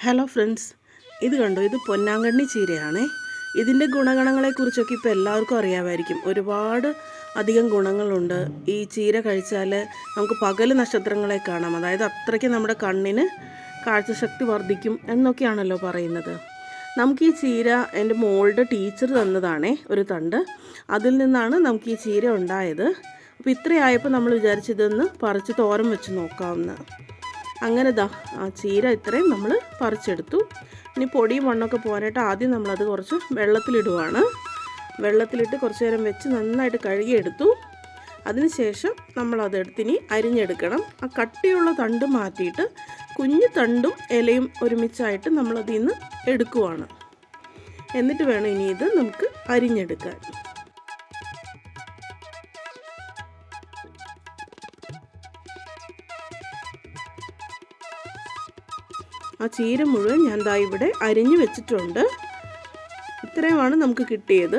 Hello friends, ഇത് കണ്ടോ, ഇത് പൊന്നാങ്കണ്ണി ചീരയാണേ. ഇതിൻ്റെ ഗുണഗണങ്ങളെക്കുറിച്ചൊക്കെ ഇപ്പോൾ എല്ലാവർക്കും അറിയാമായിരിക്കും. ഒരുപാട് അധികം ഗുണങ്ങളുണ്ട്. ഈ ചീര കഴിച്ചാൽ നമുക്ക് പകൽ നക്ഷത്രങ്ങളെ കാണാം. അതായത് അത്രയ്ക്ക് നമ്മുടെ കണ്ണിന് കാഴ്ചശക്തി വർദ്ധിക്കും എന്നൊക്കെയാണല്ലോ പറയുന്നത്. നമുക്ക് ഈ ചീര എൻ്റെ മോളുടെ ടീച്ചർ തന്നതാണേ, ഒരു തണ്ട്. അതിൽ നിന്നാണ് നമുക്ക് ഈ ചീര ഉണ്ടായത്. അപ്പോൾ ഇത്രയായപ്പോൾ നമ്മൾ വിചാരിച്ചിതൊന്ന് പറിച്ച് തോരൻ വെച്ച് നോക്കാമെന്ന്. അങ്ങനെ ആ ചീര ഇത്രയും നമ്മൾ പറിച്ചെടുത്തു. ഇനി പൊടിയും മണ്ണൊക്കെ പോകാനായിട്ട് ആദ്യം നമ്മളത് കുറച്ച് വെള്ളത്തിലിടുവാണ്. വെള്ളത്തിലിട്ട് കുറച്ച് നേരം വെച്ച് നന്നായിട്ട് കഴുകിയെടുത്തു. അതിനുശേഷം നമ്മളതെടുത്തിനി അരിഞ്ഞെടുക്കണം. ആ കട്ടിയുള്ള തണ്ട് മാറ്റിയിട്ട് കുഞ്ഞു തണ്ടും ഇലയും ഒരുമിച്ചായിട്ട് നമ്മളതിൽ നിന്ന് എടുക്കുവാണ്. എന്നിട്ട് വേണം ഇനി ഇത് നമുക്ക് അരിഞ്ഞെടുക്കാൻ. ആ ചീര മുഴുവൻ ഞാൻ ദാ ഇവിടെ അരിഞ്ഞു വെച്ചിട്ടുണ്ട്. ഇത്രയുമാണ് നമുക്ക് കിട്ടിയത്.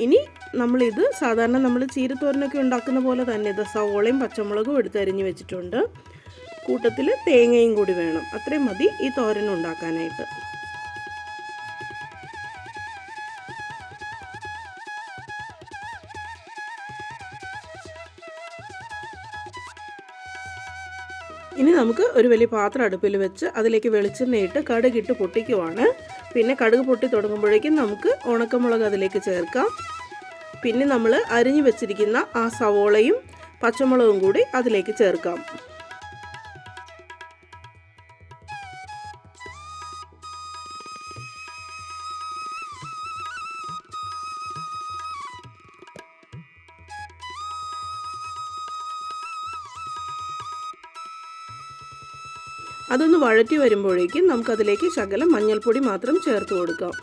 ഇനി നമ്മളിത് സാധാരണ നമ്മൾ ചീരത്തോരനൊക്കെ ഉണ്ടാക്കുന്ന പോലെ തന്നെ ഇത് സവോളയും പച്ചമുളകും എടുത്ത് അരിഞ്ഞു വെച്ചിട്ടുണ്ട്. കൂട്ടത്തിൽ തേങ്ങയും കൂടി വേണം. അത്രയും മതി ഈ തോരൻ ഉണ്ടാക്കാനായിട്ട്. ഇനി നമുക്ക് ഒരു വലിയ പാത്രം അടുപ്പിൽ വെച്ച് അതിലേക്ക് വെളിച്ചെണ്ണയിട്ട് കടുകിട്ട് പൊട്ടിക്കുവാണ്. പിന്നെ കടുക് പൊട്ടി തുടങ്ങുമ്പോഴേക്കും നമുക്ക് ഉണക്കമുളക് അതിലേക്ക് ചേർക്കാം. പിന്നെ നമ്മൾ അരിഞ്ഞു വെച്ചിരിക്കുന്ന ആ സവോളയും പച്ചമുളകും കൂടി അതിലേക്ക് ചേർക്കാം. അതൊന്ന് വഴറ്റി വരുമ്പോഴേക്കും നമുക്കതിലേക്ക് ശകലം മഞ്ഞൾപ്പൊടി മാത്രം ചേർത്ത് കൊടുക്കാം.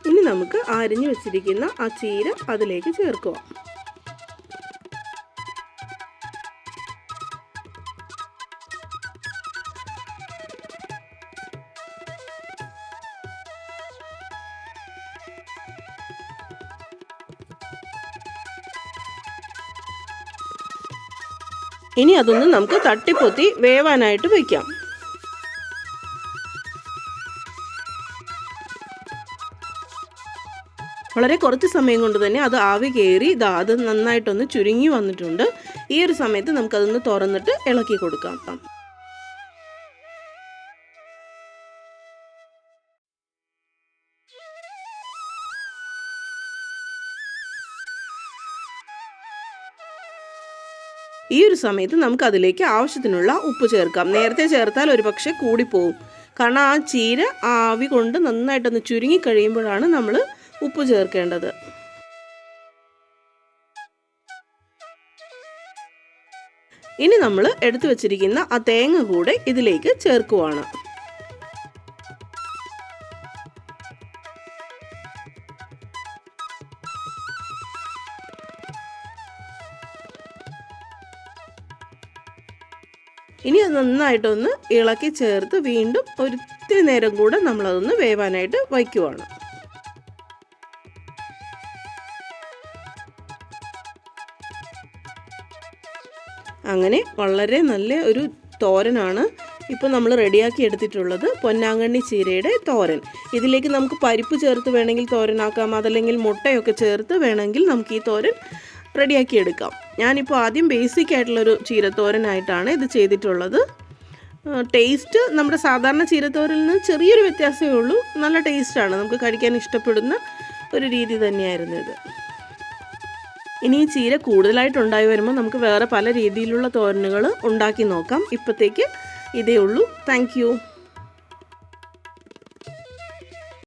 ഇനി നമുക്ക് അരിഞ്ഞു വെച്ചിരിക്കുന്ന ആ ചീര അതിലേക്ക് ചേർക്കുക. ഇനി അതൊന്ന് നമുക്ക് തട്ടിപ്പൊത്തി വേവാനായിട്ട് വയ്ക്കാം. വളരെ കുറച്ച് സമയം കൊണ്ട് തന്നെ അത് ആവി കയറി അത് നന്നായിട്ടൊന്ന് ചുരുങ്ങി വന്നിട്ടുണ്ട്. ഈ ഒരു സമയത്ത് നമുക്കതൊന്ന് തുറന്നിട്ട് ഇളക്കി കൊടുക്കാം. ഈ ഒരു സമയത്ത് നമുക്കതിലേക്ക് ആവശ്യത്തിനുള്ള ഉപ്പ് ചേർക്കാം. നേരത്തെ ചേർത്താൽ ഒരു പക്ഷേ കൂടിപ്പോവും. കാരണം ആ ചീര ആവി കൊണ്ട് നന്നായിട്ടൊന്ന് ചുരുങ്ങി കഴിയുമ്പോഴാണ് നമ്മൾ ഉപ്പ് ചേർക്കേണ്ടത്. ഇനി നമ്മൾ എടുത്തു വച്ചിരിക്കുന്ന ആ തേങ്ങ കൂടെ ഇതിലേക്ക് ചേർക്കുവാണ്. ഇനി അത് നന്നായിട്ടൊന്ന് ഇളക്കി ചേർത്ത് വീണ്ടും ഒരിത്തിരി നേരം കൂടെ നമ്മളതൊന്ന് വേവാനായിട്ട് വയ്ക്കുവാണ്. അങ്ങനെ വളരെ നല്ല ഒരു തോരനാണ് ഇപ്പോൾ നമ്മൾ റെഡിയാക്കി എടുത്തിട്ടുള്ളത്. പൊന്നാങ്കണ്ണി ചീരയുടെ തോരൻ. ഇതിലേക്ക് നമുക്ക് പരിപ്പ് ചേർത്ത് വേണമെങ്കിൽ തോരനാക്കാം. അതല്ലെങ്കിൽ മുട്ടയൊക്കെ ചേർത്ത് വേണമെങ്കിൽ നമുക്ക് ഈ തോരൻ റെഡിയാക്കി എടുക്കാം. ഞാനിപ്പോൾ ആദ്യം ബേസിക് ആയിട്ടുള്ളൊരു ചീരത്തോരനായിട്ടാണ് ഇത് ചെയ്തിട്ടുള്ളത്. ടേസ്റ്റ് നമ്മുടെ സാധാരണ ചീരത്തോരനിൽ നിന്ന് ചെറിയൊരു വ്യത്യാസമേ ഉള്ളൂ. നല്ല ടേസ്റ്റാണ്. നമുക്ക് കഴിക്കാൻ ഇഷ്ടപ്പെടുന്ന ഒരു രീതി തന്നെയായിരുന്നു ഇത്. ഇനി ഈ ചീര കൂടുതലായിട്ടുണ്ടായി വരുമ്പോൾ നമുക്ക് വേറെ പല രീതിയിലുള്ള തോരനുകൾ ഉണ്ടാക്കി നോക്കാം. ഇപ്പോഴത്തേക്ക് ഇതേ ഉള്ളൂ. താങ്ക്